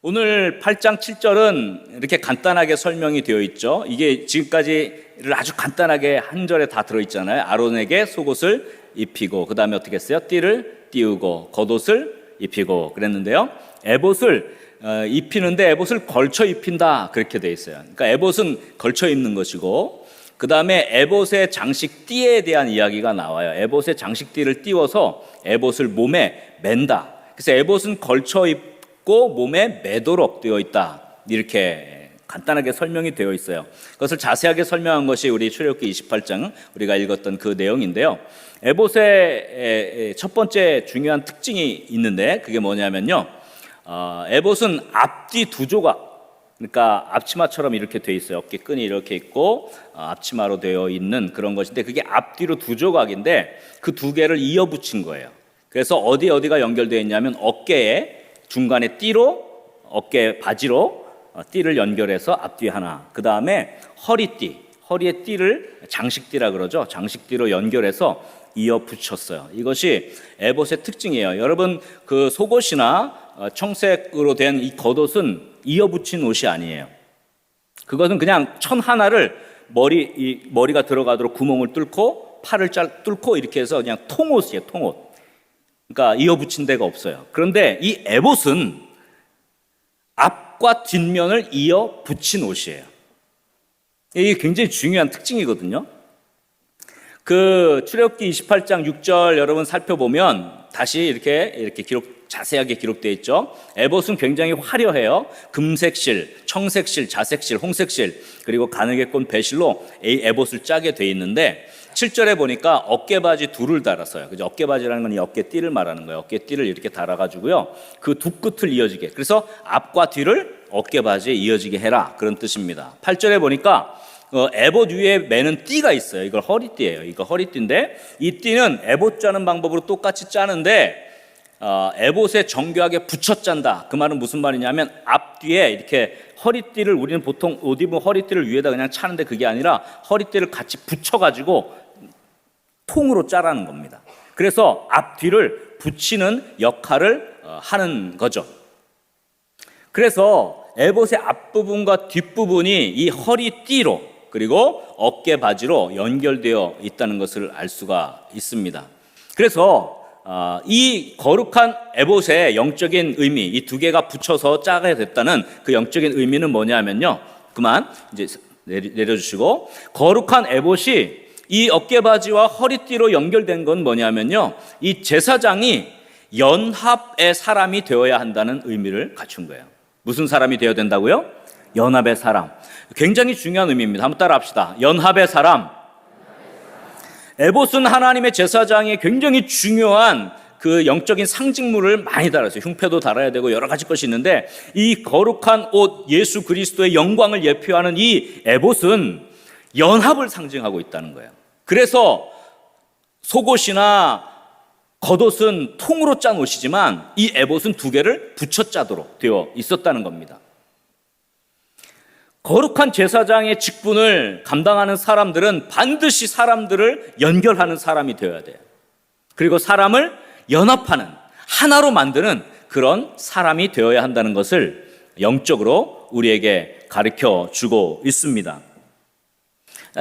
오늘 8장 7절은 이렇게 간단하게 설명이 되어 있죠. 이게 지금까지를 아주 간단하게 한 절에 다 들어있잖아요. 아론에게 속옷을 입히고, 그 다음에 어떻게 했어요? 띠를 띄우고 겉옷을 입히고 그랬는데요. 에봇을 입히는데 에봇을 걸쳐 입힌다 그렇게 되어 있어요. 그러니까 에봇은 걸쳐 입는 것이고, 그 다음에 에봇의 장식 띠에 대한 이야기가 나와요. 에봇의 장식 띠를 띄워서 에봇을 몸에 맨다. 그래서 에봇은 걸쳐 입고 몸에 매도록 되어 있다, 이렇게 간단하게 설명이 되어 있어요. 그것을 자세하게 설명한 것이 우리 출애굽기 28장 우리가 읽었던 그 내용인데요. 에봇의 첫 번째 중요한 특징이 있는데 그게 뭐냐면요, 에봇은 앞뒤 두 조각, 그러니까 앞치마처럼 이렇게 되어 있어요. 어깨끈이 이렇게 있고 앞치마로 되어 있는 그런 것인데, 그게 앞뒤로 두 조각인데 그 두 개를 이어 붙인 거예요. 그래서 어디가 연결되어 있냐면 어깨에 중간에 띠로, 어깨 바지로 띠를 연결해서 앞뒤 하나, 그 다음에 허리에 띠를 장식띠라 그러죠. 장식띠로 연결해서 이어 붙였어요. 이것이 에봇의 특징이에요. 여러분, 그 속옷이나 청색으로 된 이 겉옷은 이어 붙인 옷이 아니에요. 그것은 그냥 천 하나를 머리가 들어가도록 구멍을 뚫고 팔을 뚫고 이렇게 해서 그냥 통옷이에요. 통옷. 그러니까 이어 붙인 데가 없어요. 그런데 이 에봇은 앞과 뒷면을 이어 붙인 옷이에요. 이게 굉장히 중요한 특징이거든요. 그 출애굽기 28장 6절 여러분 살펴보면 다시 이렇게 자세하게 기록되어 있죠. 에봇은 굉장히 화려해요. 금색실, 청색실, 자색실, 홍색실, 그리고 가늘게 꼰 배실로 이 에봇을 짜게 돼 있는데 7절에 보니까 어깨바지 둘을 달았어요. 그죠? 어깨바지라는 건 이 어깨띠를 말하는 거예요. 어깨띠를 이렇게 달아가지고요, 그 두 끝을 이어지게, 그래서 앞과 뒤를 어깨바지에 이어지게 해라, 그런 뜻입니다. 8절에 보니까 에봇 위에 매는 띠가 있어요. 이걸 허리띠예요. 이거 허리띠인데 이 띠는 에봇 짜는 방법으로 똑같이 짜는데 에봇에 정교하게 붙여 짠다. 그 말은 무슨 말이냐면 앞뒤에 이렇게 허리띠를, 우리는 보통 옷 입은 허리띠를 위에다 그냥 차는데 그게 아니라 허리띠를 같이 붙여가지고 통으로 짜라는 겁니다. 그래서 앞뒤를 붙이는 역할을 하는 거죠. 그래서 에봇의 앞부분과 뒷부분이 이 허리띠로 그리고 어깨 바지로 연결되어 있다는 것을 알 수가 있습니다. 그래서 이 거룩한 에봇의 영적인 의미, 이 두 개가 붙여서 짜게 됐다는 그 영적인 의미는 뭐냐면요, 그만 이제 내려주시고, 거룩한 에봇이 이 어깨바지와 허리띠로 연결된 건 뭐냐면요, 이 제사장이 연합의 사람이 되어야 한다는 의미를 갖춘 거예요. 무슨 사람이 되어야 된다고요? 연합의 사람. 굉장히 중요한 의미입니다. 한번 따라 합시다. 연합의 사람. 에봇은 하나님의 제사장이 굉장히 중요한 그 영적인 상징물을 많이 달았어요. 흉패도 달아야 되고 여러 가지 것이 있는데, 이 거룩한 옷, 예수 그리스도의 영광을 예표하는 이 에봇은 연합을 상징하고 있다는 거예요. 그래서 속옷이나 겉옷은 통으로 짠 옷이지만 이 에봇은 두 개를 붙여 짜도록 되어 있었다는 겁니다. 거룩한 제사장의 직분을 감당하는 사람들은 반드시 사람들을 연결하는 사람이 되어야 돼요. 그리고 사람을 연합하는, 하나로 만드는 그런 사람이 되어야 한다는 것을 영적으로 우리에게 가르쳐 주고 있습니다.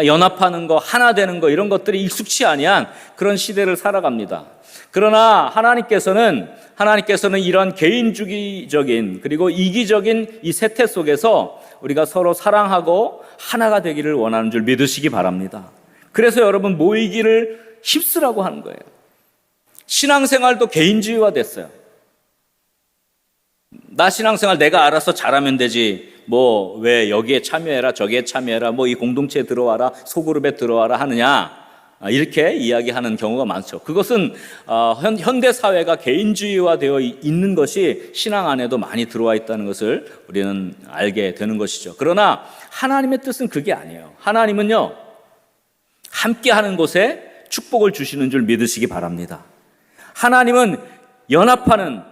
연합하는 거, 하나 되는 거, 이런 것들이 익숙치 아니한 그런 시대를 살아갑니다. 그러나 하나님께서는 이런 개인주의적인 그리고 이기적인 이 세태 속에서 우리가 서로 사랑하고 하나가 되기를 원하는 줄 믿으시기 바랍니다. 그래서 여러분, 모이기를 힘쓰라고 하는 거예요. 신앙생활도 개인주의화 됐어요. 나 신앙생활 내가 알아서 잘하면 되지, 뭐 왜 여기에 참여해라 저기에 참여해라, 뭐 이 공동체에 들어와라, 소그룹에 들어와라 하느냐, 이렇게 이야기하는 경우가 많죠. 그것은 현대 사회가 개인주의화 되어 있는 것이 신앙 안에도 많이 들어와 있다는 것을 우리는 알게 되는 것이죠. 그러나 하나님의 뜻은 그게 아니에요. 하나님은요, 함께하는 곳에 축복을 주시는 줄 믿으시기 바랍니다. 하나님은 연합하는,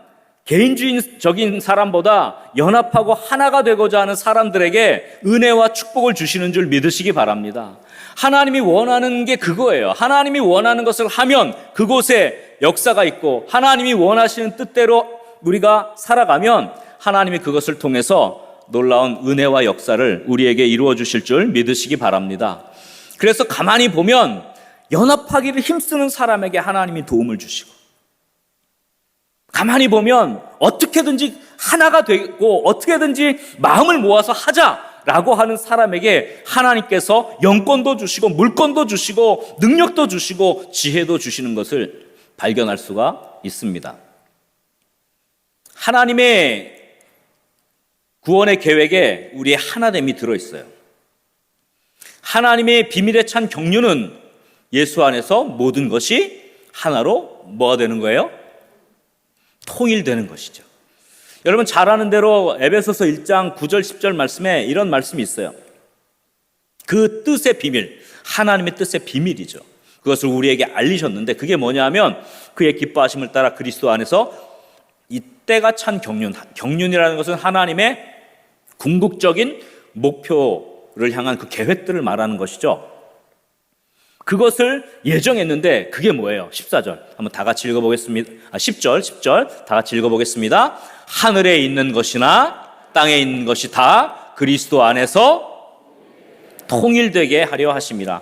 개인주의적인 사람보다 연합하고 하나가 되고자 하는 사람들에게 은혜와 축복을 주시는 줄 믿으시기 바랍니다. 하나님이 원하는 게 그거예요. 하나님이 원하는 것을 하면 그곳에 역사가 있고, 하나님이 원하시는 뜻대로 우리가 살아가면 하나님이 그것을 통해서 놀라운 은혜와 역사를 우리에게 이루어 주실 줄 믿으시기 바랍니다. 그래서 가만히 보면 연합하기를 힘쓰는 사람에게 하나님이 도움을 주시고, 가만히 보면 어떻게든지 하나가 되고 어떻게든지 마음을 모아서 하자라고 하는 사람에게 하나님께서 영권도 주시고 물권도 주시고 능력도 주시고 지혜도 주시는 것을 발견할 수가 있습니다. 하나님의 구원의 계획에 우리의 하나됨이 들어있어요. 하나님의 비밀에 찬 경륜은 예수 안에서 모든 것이 하나로 뭐가 되는 거예요? 통일되는 것이죠. 여러분 잘 아는 대로 에베소서 1장 9절 10절 말씀에 이런 말씀이 있어요. 그 뜻의 비밀, 하나님의 뜻의 비밀이죠. 그것을 우리에게 알리셨는데 그게 뭐냐면 그의 기뻐하심을 따라 그리스도 안에서 이 때가 찬 경륜, 경륜이라는 것은 하나님의 궁극적인 목표를 향한 그 계획들을 말하는 것이죠. 그것을 예정했는데 그게 뭐예요? 14절 한번 다 같이 읽어보겠습니다. 10절 다 같이 읽어보겠습니다. 하늘에 있는 것이나 땅에 있는 것이 다 그리스도 안에서 통일되게 하려 하심이라.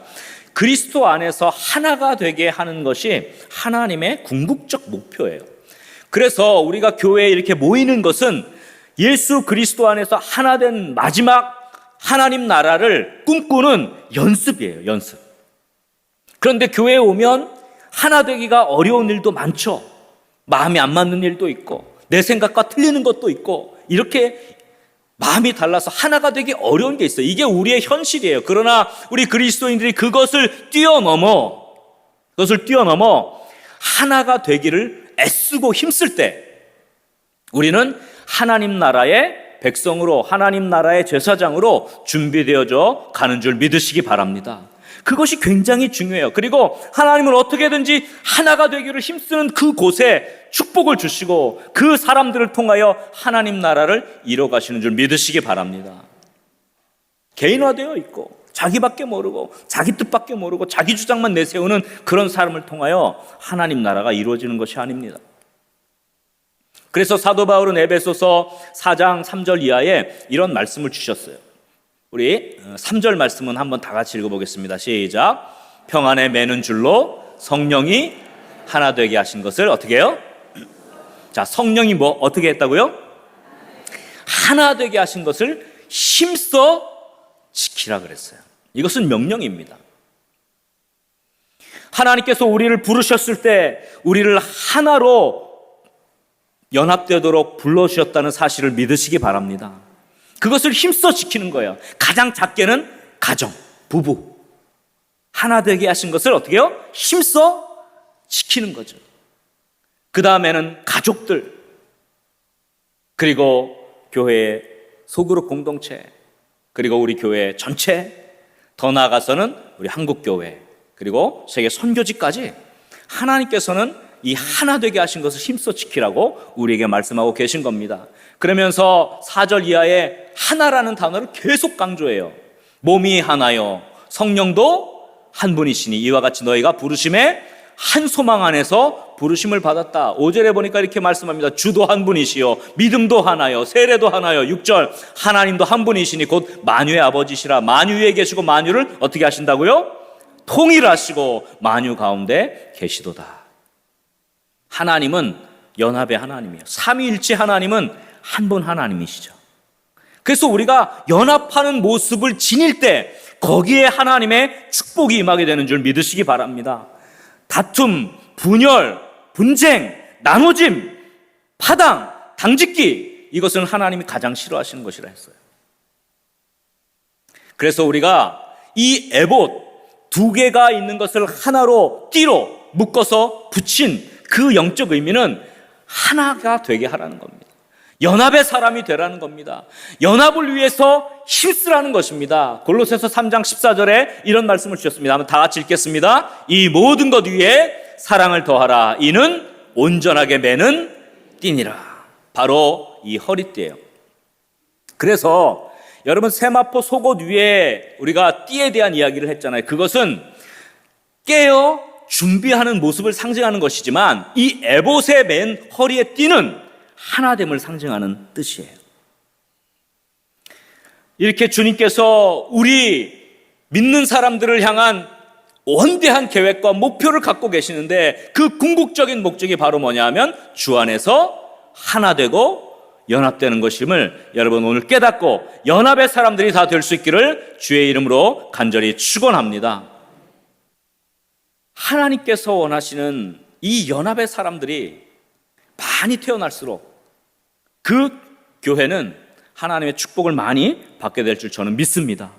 그리스도 안에서 하나가 되게 하는 것이 하나님의 궁극적 목표예요. 그래서 우리가 교회에 이렇게 모이는 것은 예수 그리스도 안에서 하나 된 마지막 하나님 나라를 꿈꾸는 연습이에요. 연습. 그런데 교회에 오면 하나 되기가 어려운 일도 많죠. 마음이 안 맞는 일도 있고 내 생각과 틀리는 것도 있고 이렇게 마음이 달라서 하나가 되기 어려운 게 있어요. 이게 우리의 현실이에요. 그러나 우리 그리스도인들이 그것을 뛰어넘어 하나가 되기를 애쓰고 힘쓸 때 우리는 하나님 나라의 백성으로, 하나님 나라의 제사장으로 준비되어져 가는 줄 믿으시기 바랍니다. 그것이 굉장히 중요해요. 그리고 하나님은 어떻게든지 하나가 되기를 힘쓰는 그곳에 축복을 주시고 그 사람들을 통하여 하나님 나라를 이뤄가시는 줄 믿으시기 바랍니다. 개인화되어 있고 자기밖에 모르고 자기 뜻밖에 모르고 자기 주장만 내세우는 그런 사람을 통하여 하나님 나라가 이루어지는 것이 아닙니다. 그래서 사도 바울은 에베소서 4장 3절 이하에 이런 말씀을 주셨어요. 우리 3절 말씀은 한번 다 같이 읽어보겠습니다. 시작. 평안에 매는 줄로 성령이 하나 되게 하신 것을 어떻게 해요? 자, 성령이 뭐 어떻게 했다고요? 하나 되게 하신 것을 힘써 지키라 그랬어요. 이것은 명령입니다. 하나님께서 우리를 부르셨을 때 우리를 하나로 연합되도록 불러주셨다는 사실을 믿으시기 바랍니다. 그것을 힘써 지키는 거예요. 가장 작게는 가정, 부부. 하나 되게 하신 것을 어떻게 해요? 힘써 지키는 거죠. 그 다음에는 가족들, 그리고 교회의 소그룹 공동체, 그리고 우리 교회 전체, 더 나아가서는 우리 한국교회, 그리고 세계 선교지까지 하나님께서는 이 하나 되게 하신 것을 힘써 지키라고 우리에게 말씀하고 계신 겁니다. 그러면서 4절 이하에 하나라는 단어를 계속 강조해요. 몸이 하나요 성령도 한 분이시니 이와 같이 너희가 부르심에 한 소망 안에서 부르심을 받았다. 5절에 보니까 이렇게 말씀합니다. 주도 한 분이시요 믿음도 하나요 세례도 하나요. 6절 하나님도 한 분이시니 곧 만유의 아버지시라. 만유 위에 계시고 만유를 어떻게 하신다고요? 통일하시고 만유 가운데 계시도다. 하나님은 연합의 하나님이에요. 삼위일체 하나님은 한 분 하나님이시죠. 그래서 우리가 연합하는 모습을 지닐 때 거기에 하나님의 축복이 임하게 되는 줄 믿으시기 바랍니다. 다툼, 분열, 분쟁, 나눠짐, 파당, 당짓기, 이것은 하나님이 가장 싫어하시는 것이라 했어요. 그래서 우리가 이 에봇 두 개가 있는 것을 하나로 띠로 묶어서 붙인 그 영적 의미는 하나가 되게 하라는 겁니다. 연합의 사람이 되라는 겁니다. 연합을 위해서 힘쓰라는 것입니다. 골로새서 3장 14절에 이런 말씀을 주셨습니다. 한번 다 같이 읽겠습니다. 이 모든 것 위에 사랑을 더하라. 이는 온전하게 매는 띠니라. 바로 이 허리띠예요. 그래서 여러분 세마포 속옷 위에 우리가 띠에 대한 이야기를 했잖아요. 그것은 깨어 준비하는 모습을 상징하는 것이지만 이 에봇에 맨 허리의 띠는 하나됨을 상징하는 뜻이에요. 이렇게 주님께서 우리 믿는 사람들을 향한 원대한 계획과 목표를 갖고 계시는데 그 궁극적인 목적이 바로 뭐냐 하면 주 안에서 하나 되고 연합되는 것임을 여러분 오늘 깨닫고 연합의 사람들이 다 될 수 있기를 주의 이름으로 간절히 축원합니다. 하나님께서 원하시는 이 연합의 사람들이 많이 태어날수록 그 교회는 하나님의 축복을 많이 받게 될 줄 저는 믿습니다.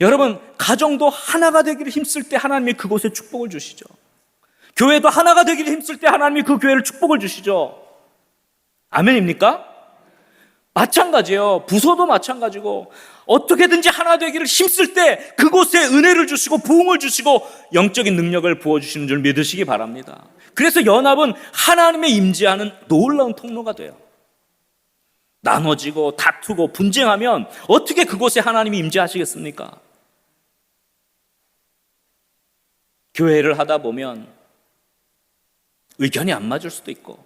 여러분, 가정도 하나가 되기를 힘쓸 때 하나님이 그곳에 축복을 주시죠. 교회도 하나가 되기를 힘쓸 때 하나님이 그 교회를 축복을 주시죠. 아멘입니까? 마찬가지예요. 부서도 마찬가지고 어떻게든지 하나 되기를 힘쓸 때 그곳에 은혜를 주시고 부흥을 주시고 영적인 능력을 부어주시는 줄 믿으시기 바랍니다. 그래서 연합은 하나님의 임재하는 놀라운 통로가 돼요. 나눠지고 다투고 분쟁하면 어떻게 그곳에 하나님이 임재하시겠습니까? 교회를 하다 보면 의견이 안 맞을 수도 있고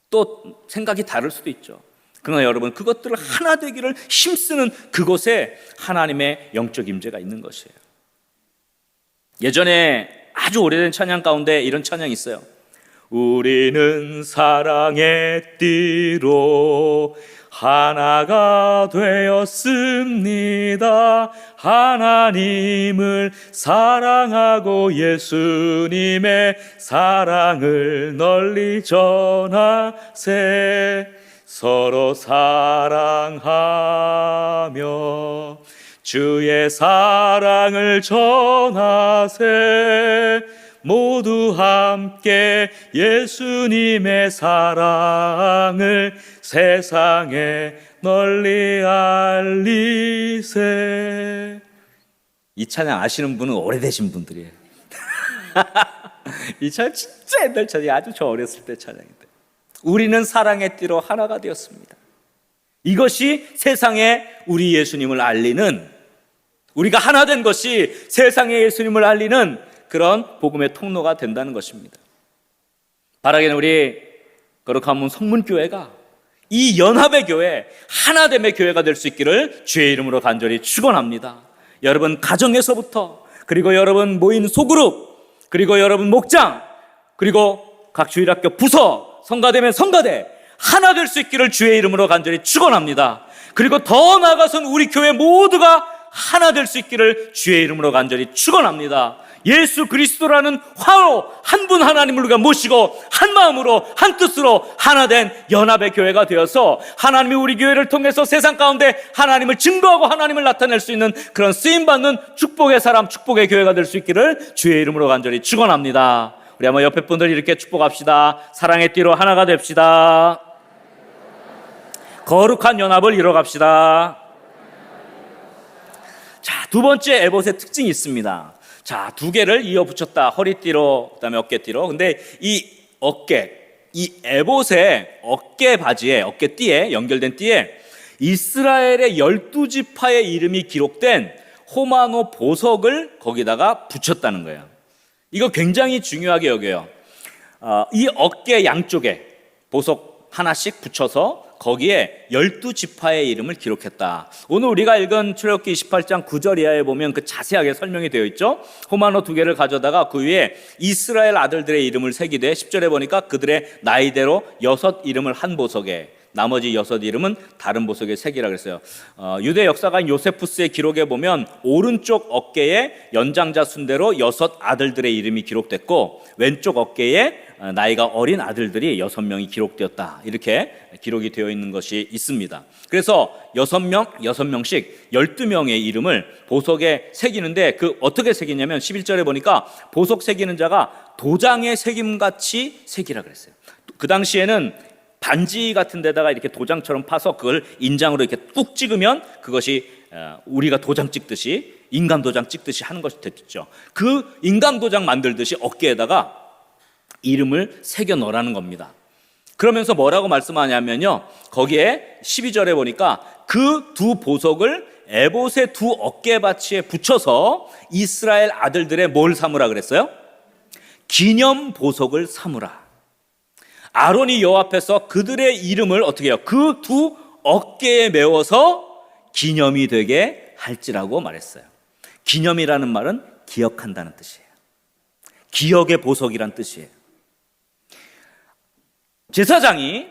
또 생각이 다를 수도 있죠. 그러나 여러분, 그것들을 하나 되기를 힘쓰는 그곳에 하나님의 영적 임재가 있는 것이에요. 예전에 아주 오래된 찬양 가운데 이런 찬양이 있어요. 우리는 사랑의 띠로 하나가 되었습니다. 하나님을 사랑하고 예수님의 사랑을 널리 전하세. 서로 사랑하며 주의 사랑을 전하세. 모두 함께 예수님의 사랑을 세상에 널리 알리세. 이 찬양 아시는 분은 오래되신 분들이에요. 이 찬양 진짜 옛날 찬양이 아주 저 어렸을 때 찬양인데 우리는 사랑의 띠로 하나가 되었습니다. 이것이 세상에 우리 예수님을 알리는, 우리가 하나 된 것이 세상에 예수님을 알리는 그런 복음의 통로가 된다는 것입니다. 바라기는 우리 거룩한 문 성문교회가 이 연합의 교회, 하나됨의 교회가 될 수 있기를 주의 이름으로 간절히 축원합니다. 여러분 가정에서부터, 그리고 여러분 모인 소그룹, 그리고 여러분 목장, 그리고 각 주일학교 부서, 성가대면 성가대 하나 될 수 있기를 주의 이름으로 간절히 축원합니다. 그리고 더 나아가서는 우리 교회 모두가 하나 될 수 있기를 주의 이름으로 간절히 축원합니다. 예수 그리스도라는 화로 한 분 하나님을 우리가 모시고 한 마음으로 한 뜻으로 하나된 연합의 교회가 되어서 하나님이 우리 교회를 통해서 세상 가운데 하나님을 증거하고 하나님을 나타낼 수 있는 그런 쓰임받는 축복의 사람, 축복의 교회가 될 수 있기를 주의 이름으로 간절히 축원합니다. 우리 한번 옆에 분들 이렇게 축복합시다. 사랑의 띠로 하나가 됩시다. 거룩한 연합을 이뤄갑시다. 자, 두 번째 에봇의 특징이 있습니다. 자, 두 개를 이어 붙였다. 허리띠로, 그 다음에 어깨띠로. 근데 이 에봇의 어깨 바지에, 어깨띠에, 연결된 띠에 이스라엘의 12지파의 이름이 기록된 호마노 보석을 거기다가 붙였다는 거예요. 이거 굉장히 중요하게 여겨요. 이 어깨 양쪽에 보석 하나씩 붙여서 거기에 12지파의 이름을 기록했다. 오늘 우리가 읽은 출애굽기 28장 9절 이하에 보면 그 자세하게 설명이 되어 있죠. 호마노 두 개를 가져다가 그 위에 이스라엘 아들들의 이름을 새기되 10절에 보니까 그들의 나이대로 6 이름을 한 보석에, 나머지 6 이름은 다른 보석에 새기라 그랬어요. 유대 역사가인 요세푸스의 기록에 보면 오른쪽 어깨에 연장자 순대로 6 아들들의 이름이 기록됐고 왼쪽 어깨에 나이가 어린 아들들이 6명이 기록되었다. 이렇게 기록이 되어 있는 것이 있습니다. 그래서 6명씩 12명의 이름을 보석에 새기는데 그 어떻게 새기냐면 11절에 보니까 보석 새기는 자가 도장에 새김같이 새기라 그랬어요. 그 당시에는 반지 같은 데다가 이렇게 도장처럼 파서 그걸 인장으로 이렇게 꾹 찍으면 그것이 우리가 도장 찍듯이 인감 도장 찍듯이 하는 것이 됐죠. 그 인감 도장 만들듯이 어깨에다가 이름을 새겨 넣으라는 겁니다. 그러면서 뭐라고 말씀하냐면요, 거기에 12절에 보니까 그 두 보석을 에봇의 두 어깨받치에 붙여서 이스라엘 아들들의 뭘 삼으라 그랬어요? 기념 보석을 삼으라. 아론이 여호와 앞에서 그들의 이름을 어떻게 해요? 그 두 어깨에 메워서 기념이 되게 할지라고 말했어요. 기념이라는 말은 기억한다는 뜻이에요. 기억의 보석이란 뜻이에요. 제사장이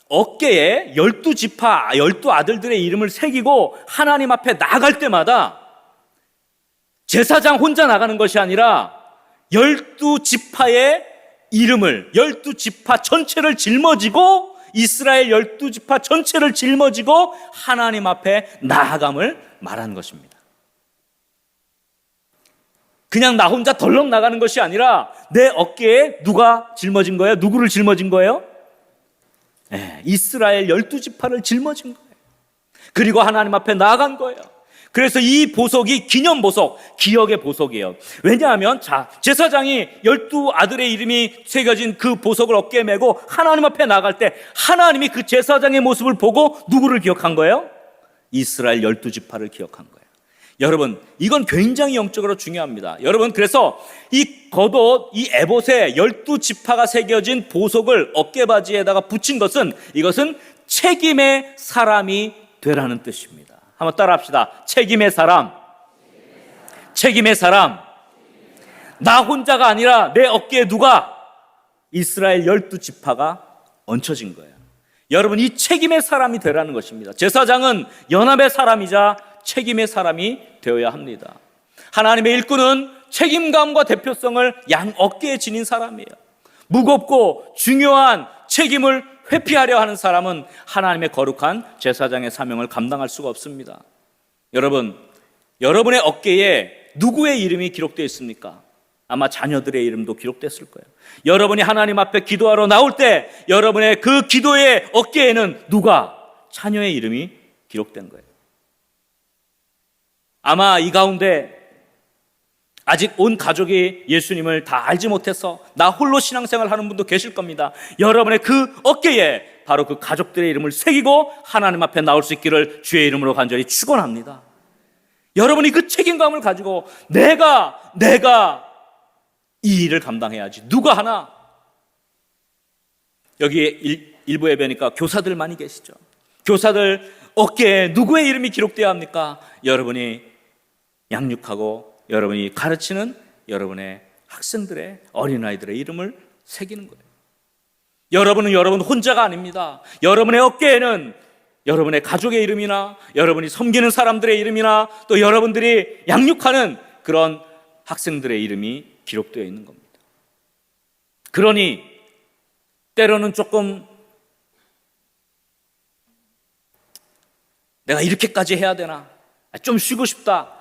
어깨에 12지파, 12아들들의 이름을 새기고 하나님 앞에 나갈 때마다 제사장 혼자 나가는 것이 아니라 12지파의 이름을, 12지파 전체를 짊어지고, 이스라엘 12지파 전체를 짊어지고 하나님 앞에 나아감을 말하는 것입니다. 그냥 나 혼자 덜렁 나가는 것이 아니라 내 어깨에 누가 짊어진 거예요? 누구를 짊어진 거예요? 네, 이스라엘 12지파를 짊어진 거예요. 그리고 하나님 앞에 나아간 거예요. 그래서 이 보석이 기념 보석, 기억의 보석이에요. 왜냐하면 제사장이 12아들의 이름이 새겨진 그 보석을 어깨에 메고 하나님 앞에 나갈 때 하나님이 그 제사장의 모습을 보고 누구를 기억한 거예요? 이스라엘 12지파를 기억한 거예요. 여러분, 이건 굉장히 영적으로 중요합니다. 여러분, 그래서 이 겉옷, 이 에봇에 12지파가 새겨진 보석을 어깨바지에다가 붙인 것은, 이것은 책임의 사람이 되라는 뜻입니다. 한번 따라합시다. 책임의 사람. 책임의 사람. 나 혼자가 아니라 내 어깨에 누가? 이스라엘 12지파가 얹혀진 거예요. 여러분, 이 책임의 사람이 되라는 것입니다. 제사장은 연합의 사람이자 책임의 사람이 되어야 합니다. 하나님의 일꾼은 책임감과 대표성을 양 어깨에 지닌 사람이에요. 무겁고 중요한 책임을 회피하려 하는 사람은 하나님의 거룩한 제사장의 사명을 감당할 수가 없습니다. 여러분, 여러분의 어깨에 누구의 이름이 기록되어 있습니까? 아마 자녀들의 이름도 기록됐을 거예요. 여러분이 하나님 앞에 기도하러 나올 때 여러분의 그 기도의 어깨에는 누가? 자녀의 이름이 기록된 거예요. 아마 이 가운데 아직 온 가족이 예수님을 다 알지 못해서 나 홀로 신앙생활 하는 분도 계실 겁니다. 여러분의 그 어깨에 바로 그 가족들의 이름을 새기고 하나님 앞에 나올 수 있기를 주의 이름으로 간절히 축원합니다. 여러분이 그 책임감을 가지고 내가 이 일을 감당해야지. 누가 하나? 여기 일부 예배니까 교사들 많이 계시죠. 교사들 어깨에 누구의 이름이 기록되어야 합니까? 여러분이 양육하고 여러분이 가르치는 여러분의 학생들의, 어린아이들의 이름을 새기는 거예요. 여러분은 여러분 혼자가 아닙니다. 여러분의 어깨에는 여러분의 가족의 이름이나 여러분이 섬기는 사람들의 이름이나 또 여러분들이 양육하는 그런 학생들의 이름이 기록되어 있는 겁니다. 그러니 때로는 조금 내가 이렇게까지 해야 되나? 좀 쉬고 싶다.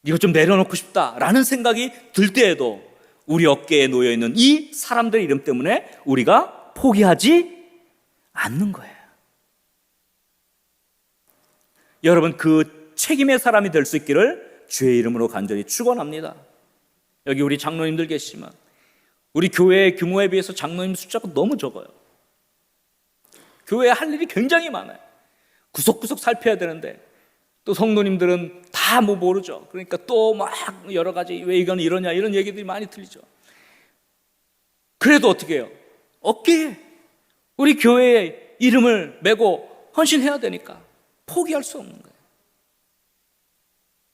이거 좀 내려놓고 싶다라는 생각이 들 때에도 우리 어깨에 놓여있는 이 사람들의 이름 때문에 우리가 포기하지 않는 거예요. 여러분, 그 책임의 사람이 될 수 있기를 주의 이름으로 간절히 축원합니다. 여기 우리 장로님들 계시지만 우리 교회의 규모에 비해서 장로님 숫자가 너무 적어요. 교회에 할 일이 굉장히 많아요. 구석구석 살펴야 되는데 또 성도님들은 다 뭐 모르죠. 그러니까 또 막 여러 가지 왜 이건 이러냐 이런 얘기들이 많이 들리죠. 그래도 어떻게 해요? 어깨에 우리 교회의 이름을 메고 헌신해야 되니까 포기할 수 없는 거예요.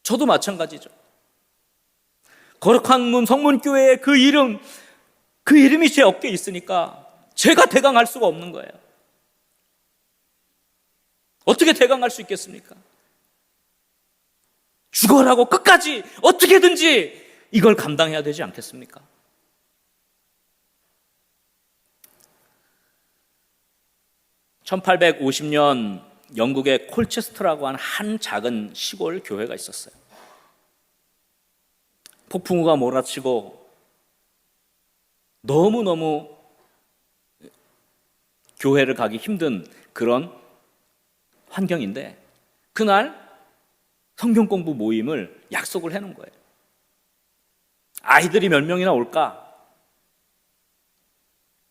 저도 마찬가지죠. 거룩한 문 성문교회의 그 이름이 제 어깨에 있으니까 제가 대강할 수가 없는 거예요. 어떻게 대강할 수 있겠습니까? 죽어라고 끝까지 어떻게든지 이걸 감당해야 되지 않겠습니까? (1850년) 영국의 콜체스터라고 하는 한 작은 시골 교회가 있었어요. 폭풍우가 몰아치고 너무너무 교회를 가기 힘든 그런 환경인데 그날 성경 공부 모임을 약속을 해놓은 거예요. 아이들이 몇 명이나 올까?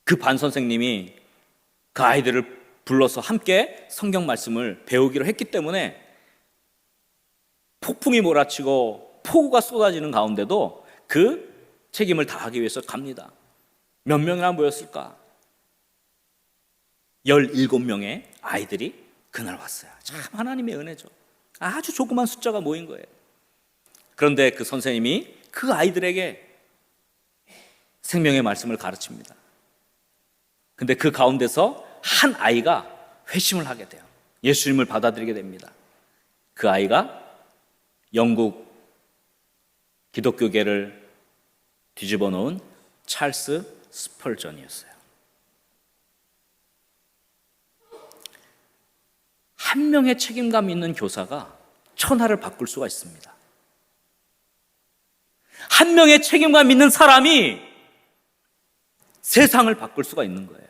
그 반 선생님이 그 아이들을 불러서 함께 성경 말씀을 배우기로 했기 때문에 폭풍이 몰아치고 폭우가 쏟아지는 가운데도 그 책임을 다하기 위해서 갑니다. 몇 명이나 모였을까? 17명의 아이들이 그날 왔어요. 참 하나님의 은혜죠. 아주 조그만 숫자가 모인 거예요. 그런데 그 선생님이 그 아이들에게 생명의 말씀을 가르칩니다. 근데 그 가운데서 한 아이가 회심을 하게 돼요. 예수님을 받아들이게 됩니다. 그 아이가 영국 기독교계를 뒤집어 놓은 찰스 스펄전이었어요. 한 명의 책임감 있는 교사가 천하를 바꿀 수가 있습니다. 한 명의 책임감 있는 사람이 세상을 바꿀 수가 있는 거예요.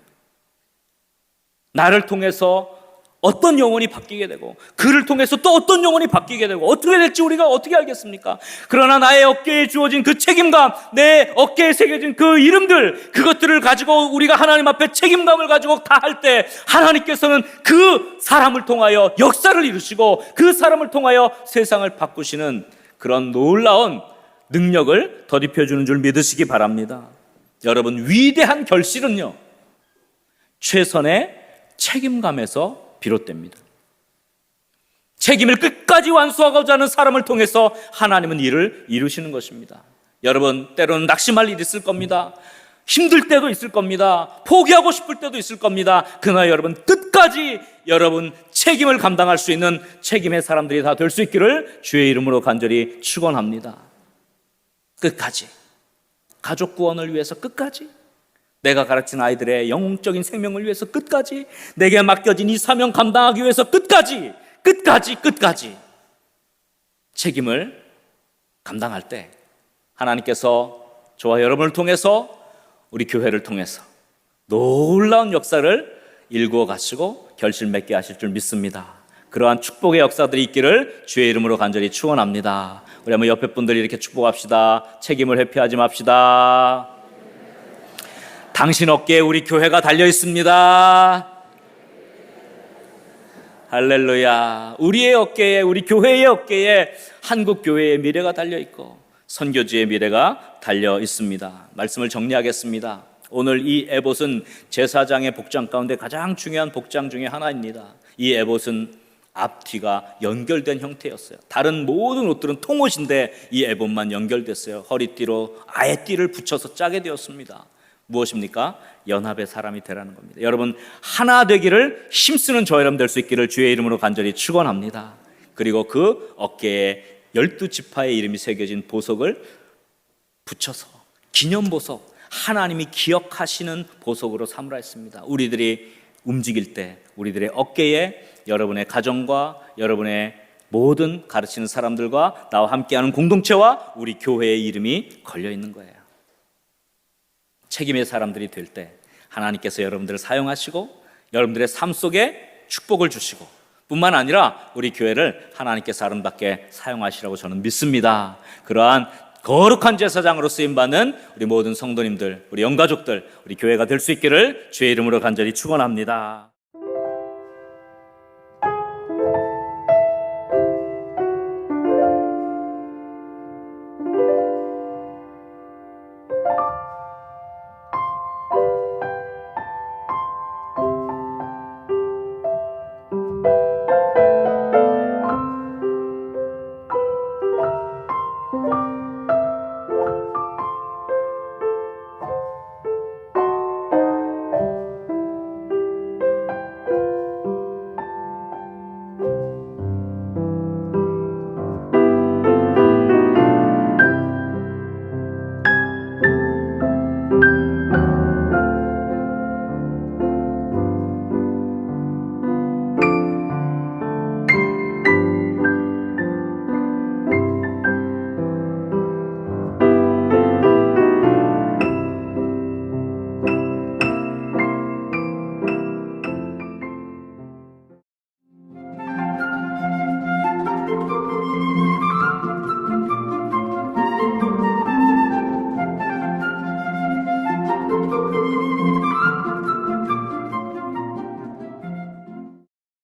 나를 통해서 어떤 영혼이 바뀌게 되고 그를 통해서 또 어떤 영혼이 바뀌게 되고 어떻게 될지 우리가 어떻게 알겠습니까? 그러나 나의 어깨에 주어진 그 책임감, 내 어깨에 새겨진 그 이름들, 그것들을 가지고 우리가 하나님 앞에 책임감을 가지고 다 할 때 하나님께서는 그 사람을 통하여 역사를 이루시고 그 사람을 통하여 세상을 바꾸시는 그런 놀라운 능력을 더입혀 주는 줄 믿으시기 바랍니다. 여러분, 위대한 결실은요, 최선의 책임감에서 비롯됩니다. 책임을 끝까지 완수하고자 하는 사람을 통해서 하나님은 일을 이루시는 것입니다. 여러분, 때로는 낙심할 일이 있을 겁니다. 힘들 때도 있을 겁니다. 포기하고 싶을 때도 있을 겁니다. 그러나 여러분, 끝까지 여러분 책임을 감당할 수 있는 책임의 사람들이 다 될 수 있기를 주의 이름으로 간절히 축원합니다. 끝까지, 가족 구원을 위해서 끝까지, 내가 가르친 아이들의 영웅적인 생명을 위해서 끝까지, 내게 맡겨진 이 사명 감당하기 위해서 끝까지 책임을 감당할 때 하나님께서 저와 여러분을 통해서, 우리 교회를 통해서 놀라운 역사를 일구어 가시고 결실 맺게 하실 줄 믿습니다. 그러한 축복의 역사들이 있기를 주의 이름으로 간절히 축원합니다. 우리 한번 옆에 분들 이렇게 축복합시다. 책임을 회피하지 맙시다. 당신 어깨에 우리 교회가 달려 있습니다. 할렐루야. 우리의 어깨에, 우리 교회의 어깨에 한국 교회의 미래가 달려 있고 선교지의 미래가 달려 있습니다. 말씀을 정리하겠습니다. 오늘 이 에봇은 제사장의 복장 가운데 가장 중요한 복장 중에 하나입니다. 이 에봇은 앞뒤가 연결된 형태였어요. 다른 모든 옷들은 통옷인데 이 에봇만 연결됐어요. 허리띠로 아예 띠를 붙여서 짜게 되었습니다. 무엇입니까? 연합의 사람이 되라는 겁니다. 여러분, 하나 되기를 힘쓰는 저 여러분 될 수 있기를 주의 이름으로 간절히 축원합니다. 그리고 그 어깨에 12지파의 이름이 새겨진 보석을 붙여서 기념보석, 하나님이 기억하시는 보석으로 삼으라 했습니다. 우리들이 움직일 때 우리들의 어깨에 여러분의 가정과 여러분의 모든 가르치는 사람들과 나와 함께하는 공동체와 우리 교회의 이름이 걸려 있는 거예요. 책임의 사람들이 될 때 하나님께서 여러분들을 사용하시고 여러분들의 삶 속에 축복을 주시고 뿐만 아니라 우리 교회를 하나님께서 아름답게 사용하시라고 저는 믿습니다. 그러한 거룩한 제사장으로 쓰임받는 우리 모든 성도님들, 우리 영가족들, 우리 교회가 될 수 있기를 주의 이름으로 간절히 축원합니다.